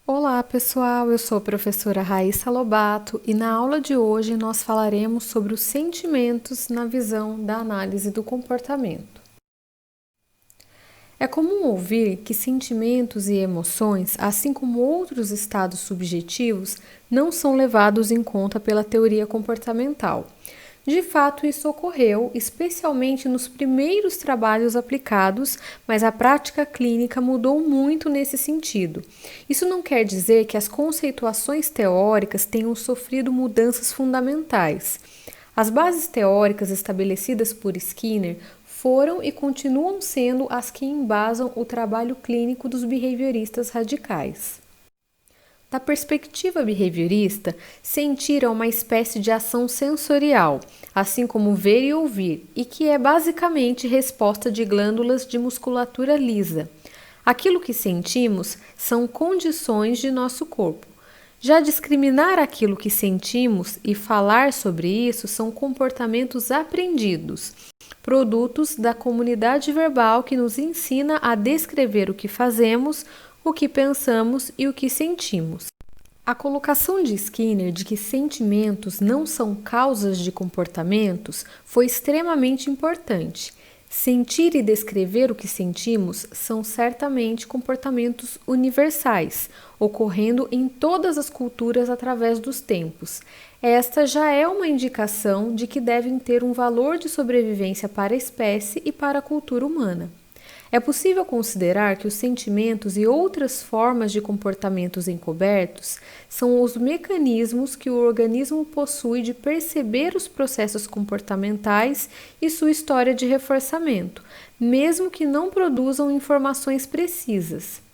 Olá, pessoal! Eu sou a professora Raíssa Lobato e na aula de hoje nós falaremos sobre os sentimentos na visão da análise do comportamento. É comum ouvir que sentimentos e emoções, assim como outros estados subjetivos, não são levados em conta pela teoria comportamental. De fato, isso ocorreu, especialmente nos primeiros trabalhos aplicados, mas a prática clínica mudou muito nesse sentido. Isso não quer dizer que as conceituações teóricas tenham sofrido mudanças fundamentais. As bases teóricas estabelecidas por Skinner foram e continuam sendo as que embasam o trabalho clínico dos behavioristas radicais. Da perspectiva behaviorista, sentir é uma espécie de ação sensorial, assim como ver e ouvir, e que é basicamente resposta de glândulas de musculatura lisa. Aquilo que sentimos são condições de nosso corpo. Já discriminar aquilo que sentimos e falar sobre isso são comportamentos aprendidos, produtos da comunidade verbal que nos ensina a descrever o que fazemos, o que pensamos e o que sentimos. A colocação de Skinner de que sentimentos não são causas de comportamentos foi extremamente importante. Sentir e descrever o que sentimos são certamente comportamentos universais, ocorrendo em todas as culturas através dos tempos. Esta já é uma indicação de que devem ter um valor de sobrevivência para a espécie e para a cultura humana. É possível considerar que os sentimentos e outras formas de comportamentos encobertos são os mecanismos que o organismo possui de perceber os processos comportamentais e sua história de reforçamento, mesmo que não produzam informações precisas.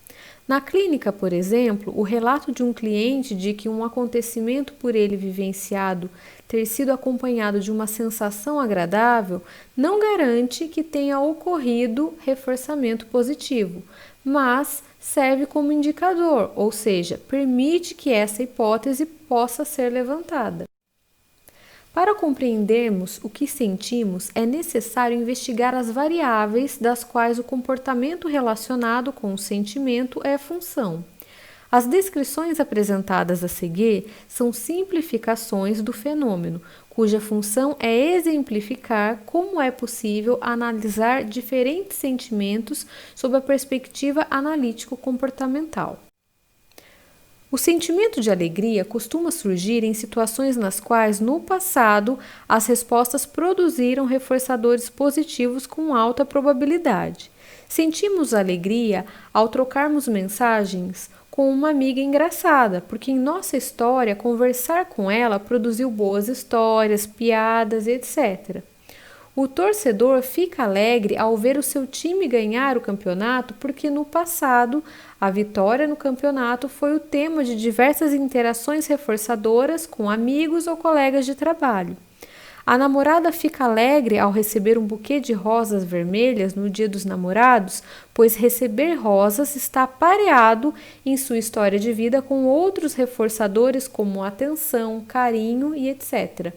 Na clínica, por exemplo, o relato de um cliente de que um acontecimento por ele vivenciado ter sido acompanhado de uma sensação agradável não garante que tenha ocorrido reforçamento positivo, mas serve como indicador, ou seja, permite que essa hipótese possa ser levantada. Para compreendermos o que sentimos, é necessário investigar as variáveis das quais o comportamento relacionado com o sentimento é função. As descrições apresentadas a seguir são simplificações do fenômeno, cuja função é exemplificar como é possível analisar diferentes sentimentos sob a perspectiva analítico-comportamental. O sentimento de alegria costuma surgir em situações nas quais, no passado, as respostas produziram reforçadores positivos com alta probabilidade. Sentimos alegria ao trocarmos mensagens com uma amiga engraçada, porque em nossa história, conversar com ela produziu boas histórias, piadas, etc. O torcedor fica alegre ao ver o seu time ganhar o campeonato porque no passado a vitória no campeonato foi o tema de diversas interações reforçadoras com amigos ou colegas de trabalho. A namorada fica alegre ao receber um buquê de rosas vermelhas no Dia dos Namorados, pois receber rosas está pareado em sua história de vida com outros reforçadores como atenção, carinho e etc.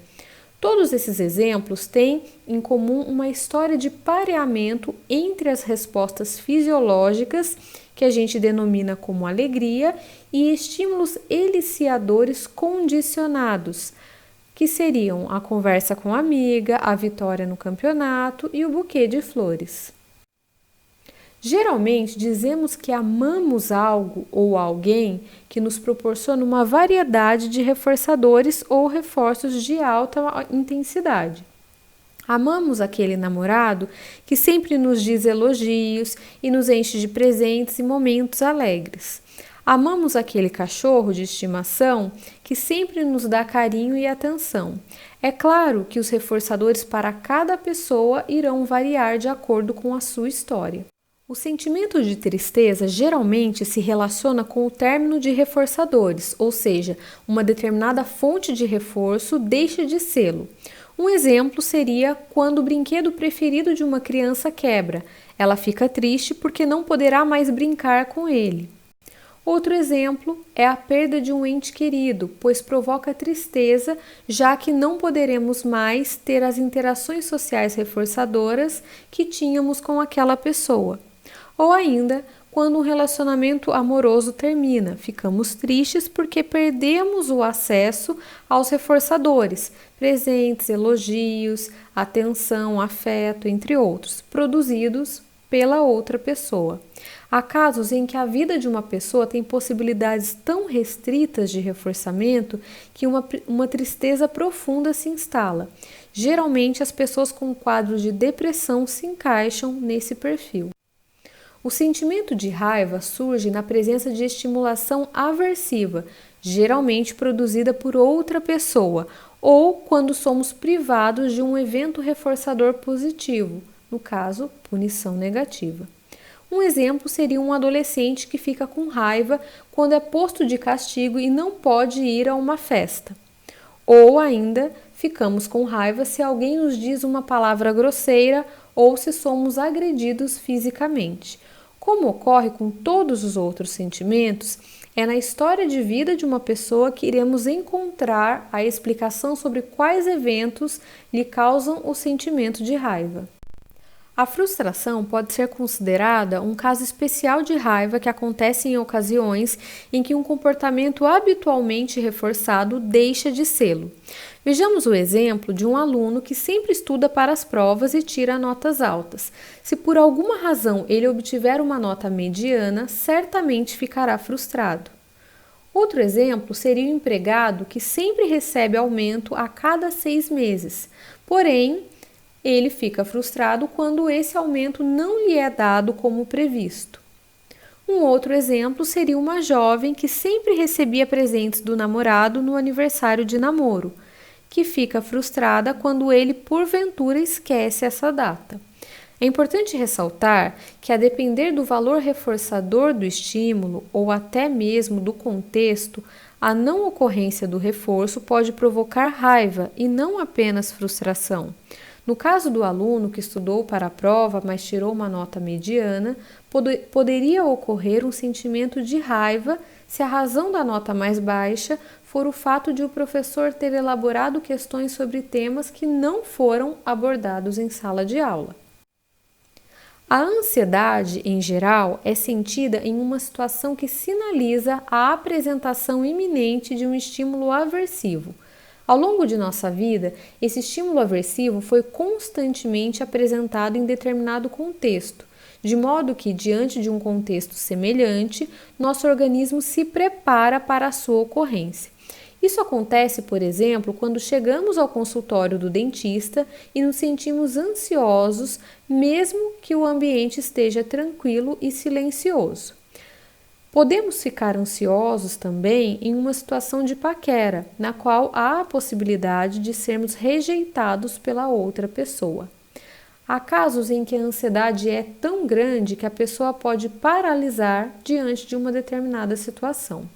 Todos esses exemplos têm em comum uma história de pareamento entre as respostas fisiológicas, que a gente denomina como alegria, e estímulos eliciadores condicionados, que seriam a conversa com a amiga, a vitória no campeonato e o buquê de flores. Geralmente dizemos que amamos algo ou alguém que nos proporciona uma variedade de reforçadores ou reforços de alta intensidade. Amamos aquele namorado que sempre nos diz elogios e nos enche de presentes e momentos alegres. Amamos aquele cachorro de estimação que sempre nos dá carinho e atenção. É claro que os reforçadores para cada pessoa irão variar de acordo com a sua história. O sentimento de tristeza geralmente se relaciona com o término de reforçadores, ou seja, uma determinada fonte de reforço deixa de sê-lo. Um exemplo seria quando o brinquedo preferido de uma criança quebra. Ela fica triste porque não poderá mais brincar com ele. Outro exemplo é a perda de um ente querido, pois provoca tristeza, já que não poderemos mais ter as interações sociais reforçadoras que tínhamos com aquela pessoa. Ou ainda, quando um relacionamento amoroso termina. Ficamos tristes porque perdemos o acesso aos reforçadores, presentes, elogios, atenção, afeto, entre outros, produzidos pela outra pessoa. Há casos em que a vida de uma pessoa tem possibilidades tão restritas de reforçamento que uma tristeza profunda se instala. Geralmente, as pessoas com quadros de depressão se encaixam nesse perfil. O sentimento de raiva surge na presença de estimulação aversiva, geralmente produzida por outra pessoa, ou quando somos privados de um evento reforçador positivo, no caso, punição negativa. Um exemplo seria um adolescente que fica com raiva quando é posto de castigo e não pode ir a uma festa. Ou ainda, ficamos com raiva se alguém nos diz uma palavra grosseira ou se somos agredidos fisicamente. Como ocorre com todos os outros sentimentos, é na história de vida de uma pessoa que iremos encontrar a explicação sobre quais eventos lhe causam o sentimento de raiva. A frustração pode ser considerada um caso especial de raiva que acontece em ocasiões em que um comportamento habitualmente reforçado deixa de sê-lo. Vejamos o exemplo de um aluno que sempre estuda para as provas e tira notas altas. Se por alguma razão ele obtiver uma nota mediana, certamente ficará frustrado. Outro exemplo seria o empregado que sempre recebe aumento a cada 6 meses, porém, ele fica frustrado quando esse aumento não lhe é dado como previsto. Um outro exemplo seria uma jovem que sempre recebia presentes do namorado no aniversário de namoro, que fica frustrada quando ele porventura esquece essa data. É importante ressaltar que, a depender do valor reforçador do estímulo ou até mesmo do contexto, a não ocorrência do reforço pode provocar raiva e não apenas frustração. No caso do aluno que estudou para a prova, mas tirou uma nota mediana, poderia ocorrer um sentimento de raiva se a razão da nota mais baixa for o fato de o professor ter elaborado questões sobre temas que não foram abordados em sala de aula. A ansiedade, em geral, é sentida em uma situação que sinaliza a apresentação iminente de um estímulo aversivo. Ao longo de nossa vida, esse estímulo aversivo foi constantemente apresentado em determinado contexto, de modo que, diante de um contexto semelhante, nosso organismo se prepara para a sua ocorrência. Isso acontece, por exemplo, quando chegamos ao consultório do dentista e nos sentimos ansiosos, mesmo que o ambiente esteja tranquilo e silencioso. Podemos ficar ansiosos também em uma situação de paquera, na qual há a possibilidade de sermos rejeitados pela outra pessoa. Há casos em que a ansiedade é tão grande que a pessoa pode paralisar diante de uma determinada situação.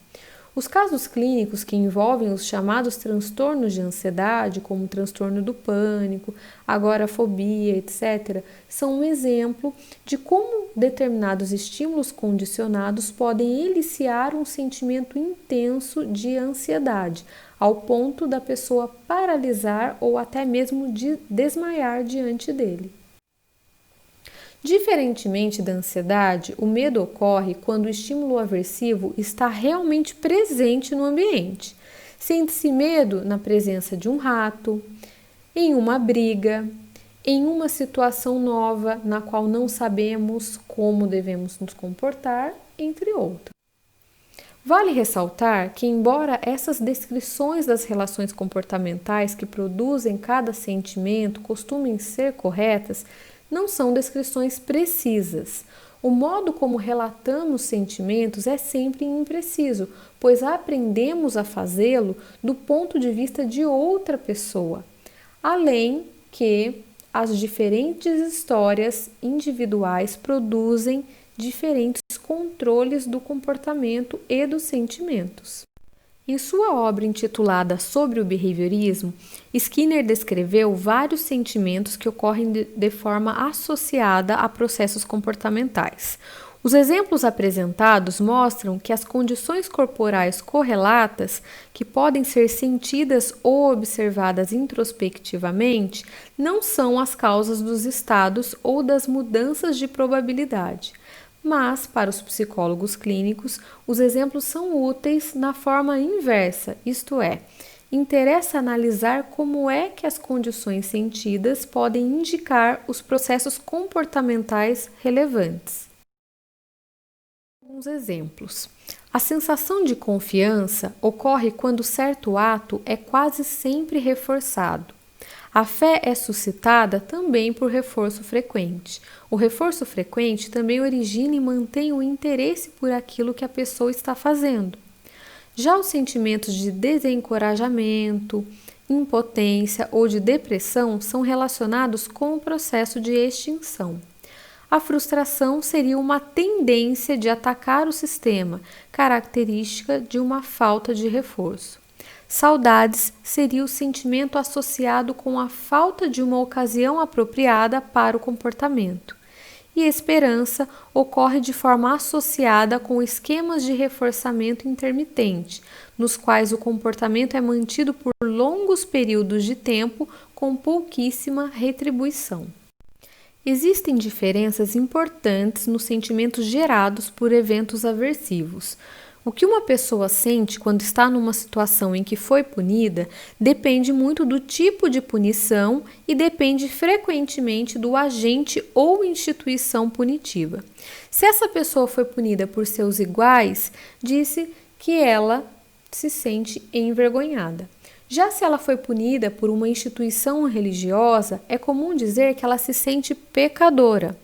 Os casos clínicos que envolvem os chamados transtornos de ansiedade, como o transtorno do pânico, agorafobia, etc., são um exemplo de como determinados estímulos condicionados podem eliciar um sentimento intenso de ansiedade, ao ponto da pessoa paralisar ou até mesmo de desmaiar diante dele. Diferentemente da ansiedade, o medo ocorre quando o estímulo aversivo está realmente presente no ambiente. Sente-se medo na presença de um rato, em uma briga, em uma situação nova na qual não sabemos como devemos nos comportar, entre outras. Vale ressaltar que, embora essas descrições das relações comportamentais que produzem cada sentimento costumem ser corretas, não são descrições precisas. O modo como relatamos sentimentos é sempre impreciso, pois aprendemos a fazê-lo do ponto de vista de outra pessoa, além que as diferentes histórias individuais produzem diferentes controles do comportamento e dos sentimentos. Em sua obra intitulada Sobre o Behaviorismo, Skinner descreveu vários sentimentos que ocorrem de forma associada a processos comportamentais. Os exemplos apresentados mostram que as condições corporais correlatas, que podem ser sentidas ou observadas introspectivamente, não são as causas dos estados ou das mudanças de probabilidade. Mas, para os psicólogos clínicos, os exemplos são úteis na forma inversa, isto é, interessa analisar como é que as condições sentidas podem indicar os processos comportamentais relevantes. Alguns exemplos. A sensação de confiança ocorre quando certo ato é quase sempre reforçado. A fé é suscitada também por reforço frequente. O reforço frequente também origina e mantém o interesse por aquilo que a pessoa está fazendo. Já os sentimentos de desencorajamento, impotência ou de depressão são relacionados com o processo de extinção. A frustração seria uma tendência de atacar o sistema, característica de uma falta de reforço. Saudades seria o sentimento associado com a falta de uma ocasião apropriada para o comportamento. E esperança ocorre de forma associada com esquemas de reforçamento intermitente, nos quais o comportamento é mantido por longos períodos de tempo com pouquíssima retribuição. Existem diferenças importantes nos sentimentos gerados por eventos aversivos. O que uma pessoa sente quando está numa situação em que foi punida depende muito do tipo de punição e depende frequentemente do agente ou instituição punitiva. Se essa pessoa foi punida por seus iguais, disse que ela se sente envergonhada. Já se ela foi punida por uma instituição religiosa, é comum dizer que ela se sente pecadora.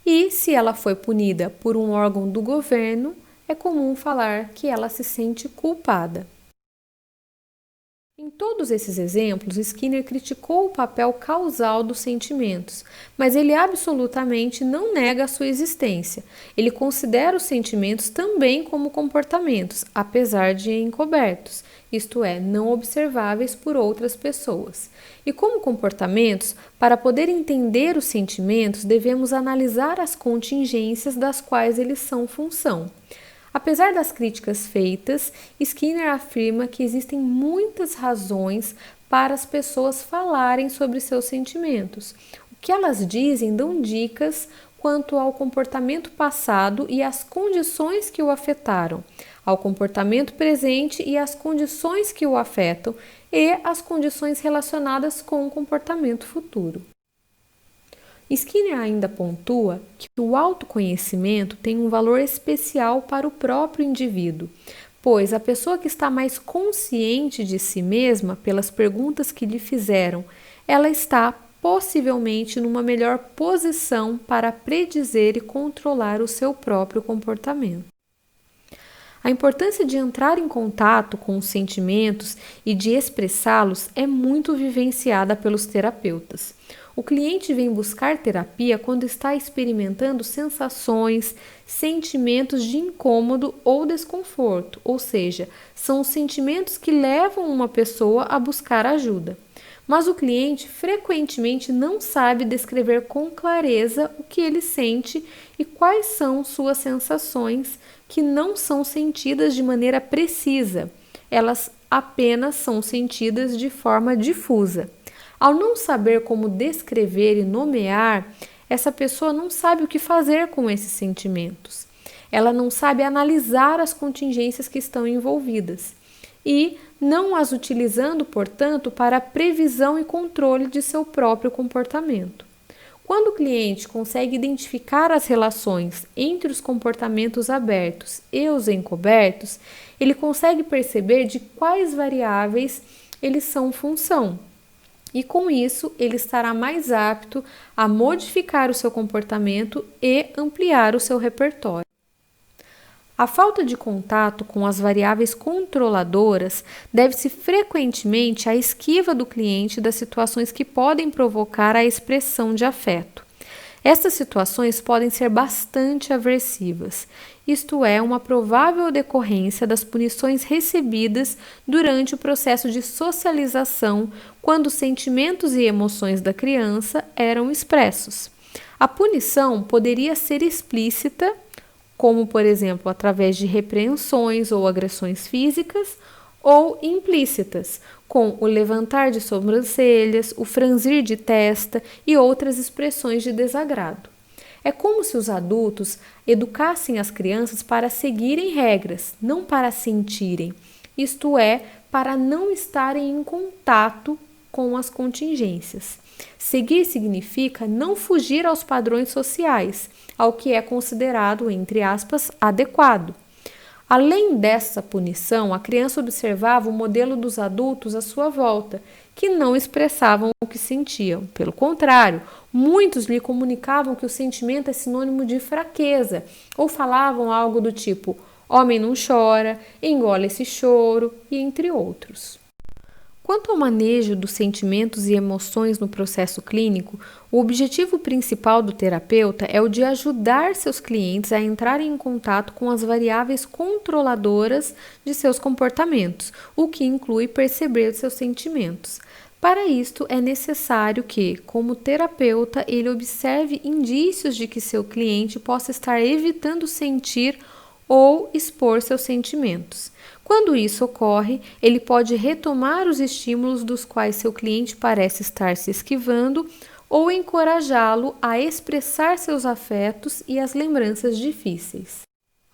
E se ela foi punida por um órgão do governo, é comum falar que ela se sente culpada. Em todos esses exemplos, Skinner criticou o papel causal dos sentimentos, mas ele absolutamente não nega a sua existência. Ele considera os sentimentos também como comportamentos, apesar de encobertos, isto é, não observáveis por outras pessoas. E como comportamentos, para poder entender os sentimentos, devemos analisar as contingências das quais eles são função. Apesar das críticas feitas, Skinner afirma que existem muitas razões para as pessoas falarem sobre seus sentimentos. O que elas dizem dão dicas quanto ao comportamento passado e às condições que o afetaram, ao comportamento presente e às condições que o afetam e às condições relacionadas com o comportamento futuro. Skinner ainda pontua que o autoconhecimento tem um valor especial para o próprio indivíduo, pois a pessoa que está mais consciente de si mesma pelas perguntas que lhe fizeram, ela está possivelmente numa melhor posição para predizer e controlar o seu próprio comportamento. A importância de entrar em contato com os sentimentos e de expressá-los é muito vivenciada pelos terapeutas. O cliente vem buscar terapia quando está experimentando sensações, sentimentos de incômodo ou desconforto, ou seja, são os sentimentos que levam uma pessoa a buscar ajuda. Mas o cliente frequentemente não sabe descrever com clareza o que ele sente e quais são suas sensações, que não são sentidas de maneira precisa, elas apenas são sentidas de forma difusa. Ao não saber como descrever e nomear, essa pessoa não sabe o que fazer com esses sentimentos. Ela não sabe analisar as contingências que estão envolvidas e não as utilizando, portanto, para a previsão e controle de seu próprio comportamento. Quando o cliente consegue identificar as relações entre os comportamentos abertos e os encobertos, ele consegue perceber de quais variáveis eles são função. E com isso, ele estará mais apto a modificar o seu comportamento e ampliar o seu repertório. A falta de contato com as variáveis controladoras deve-se frequentemente à esquiva do cliente das situações que podem provocar a expressão de afeto. Essas situações podem ser bastante aversivas, isto é, uma provável decorrência das punições recebidas durante o processo de socialização, quando os sentimentos e emoções da criança eram expressos. A punição poderia ser explícita, como, por exemplo, através de repreensões ou agressões físicas, ou implícitas, com o levantar de sobrancelhas, o franzir de testa e outras expressões de desagrado. É como se os adultos educassem as crianças para seguirem regras, não para sentirem, isto é, para não estarem em contato com as contingências. Seguir significa não fugir aos padrões sociais, ao que é considerado, entre aspas, adequado. Além dessa punição, a criança observava o modelo dos adultos à sua volta, que não expressavam o que sentiam. Pelo contrário, muitos lhe comunicavam que o sentimento é sinônimo de fraqueza, ou falavam algo do tipo: homem não chora, engole esse choro, e entre outros. Quanto ao manejo dos sentimentos e emoções no processo clínico, o objetivo principal do terapeuta é o de ajudar seus clientes a entrarem em contato com as variáveis controladoras de seus comportamentos, o que inclui perceber seus sentimentos. Para isto, é necessário que, como terapeuta, ele observe indícios de que seu cliente possa estar evitando sentir ou expor seus sentimentos. Quando isso ocorre, ele pode retomar os estímulos dos quais seu cliente parece estar se esquivando ou encorajá-lo a expressar seus afetos e as lembranças difíceis.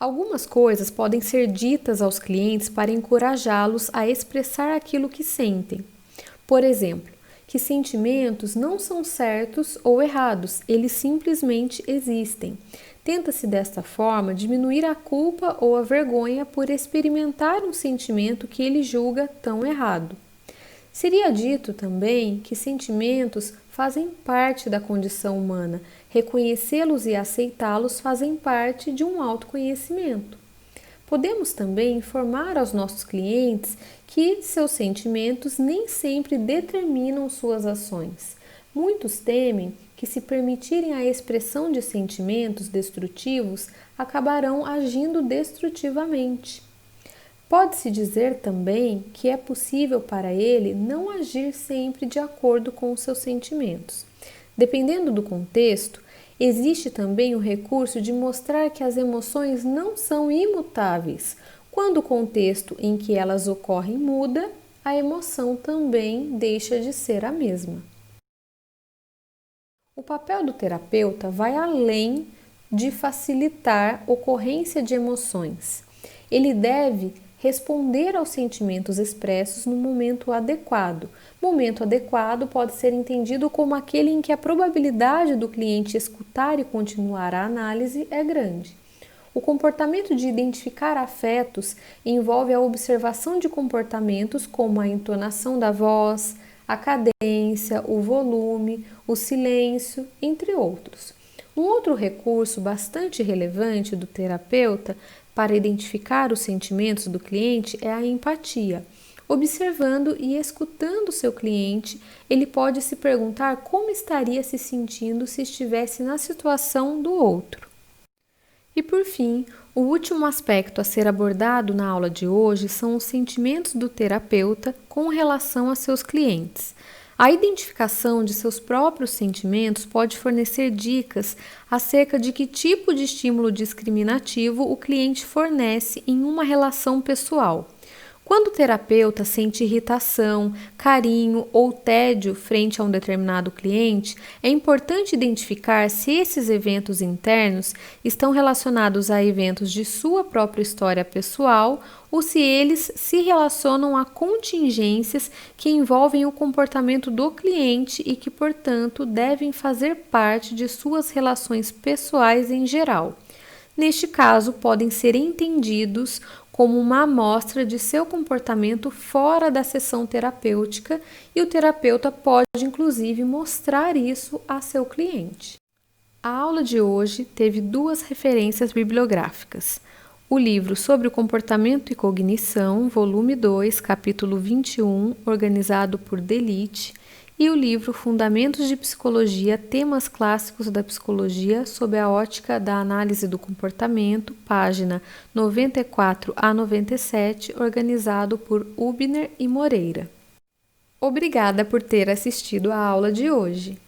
Algumas coisas podem ser ditas aos clientes para encorajá-los a expressar aquilo que sentem. Por exemplo, que sentimentos não são certos ou errados, eles simplesmente existem. Tenta-se desta forma diminuir a culpa ou a vergonha por experimentar um sentimento que ele julga tão errado. Seria dito também que sentimentos fazem parte da condição humana, reconhecê-los e aceitá-los fazem parte de um autoconhecimento. Podemos também informar aos nossos clientes que seus sentimentos nem sempre determinam suas ações. Muitos temem que, se permitirem a expressão de sentimentos destrutivos, acabarão agindo destrutivamente. Pode-se dizer também que é possível para ele não agir sempre de acordo com os seus sentimentos. Dependendo do contexto, existe também o recurso de mostrar que as emoções não são imutáveis. Quando o contexto em que elas ocorrem muda, a emoção também deixa de ser a mesma. O papel do terapeuta vai além de facilitar a ocorrência de emoções. Ele deve responder aos sentimentos expressos no momento adequado. Momento adequado pode ser entendido como aquele em que a probabilidade do cliente escutar e continuar a análise é grande. O comportamento de identificar afetos envolve a observação de comportamentos como a entonação da voz, a cadência, o volume, o silêncio, entre outros. Um outro recurso bastante relevante do terapeuta para identificar os sentimentos do cliente é a empatia. Observando e escutando seu cliente, ele pode se perguntar como estaria se sentindo se estivesse na situação do outro. E por fim, o último aspecto a ser abordado na aula de hoje são os sentimentos do terapeuta com relação a seus clientes. A identificação de seus próprios sentimentos pode fornecer dicas acerca de que tipo de estímulo discriminativo o cliente fornece em uma relação pessoal. Quando o terapeuta sente irritação, carinho ou tédio frente a um determinado cliente, é importante identificar se esses eventos internos estão relacionados a eventos de sua própria história pessoal ou se eles se relacionam a contingências que envolvem o comportamento do cliente e que, portanto, devem fazer parte de suas relações pessoais em geral. Neste caso, podem ser entendidos como uma amostra de seu comportamento fora da sessão terapêutica e o terapeuta pode, inclusive, mostrar isso a seu cliente. A aula de hoje teve 2 referências bibliográficas. O livro Sobre o Comportamento e Cognição, volume 2, capítulo 21, organizado por Delite, e o livro Fundamentos de Psicologia, Temas Clássicos da Psicologia sob a ótica da análise do comportamento, página 94 a 97, organizado por Hübner e Moreira. Obrigada por ter assistido à aula de hoje.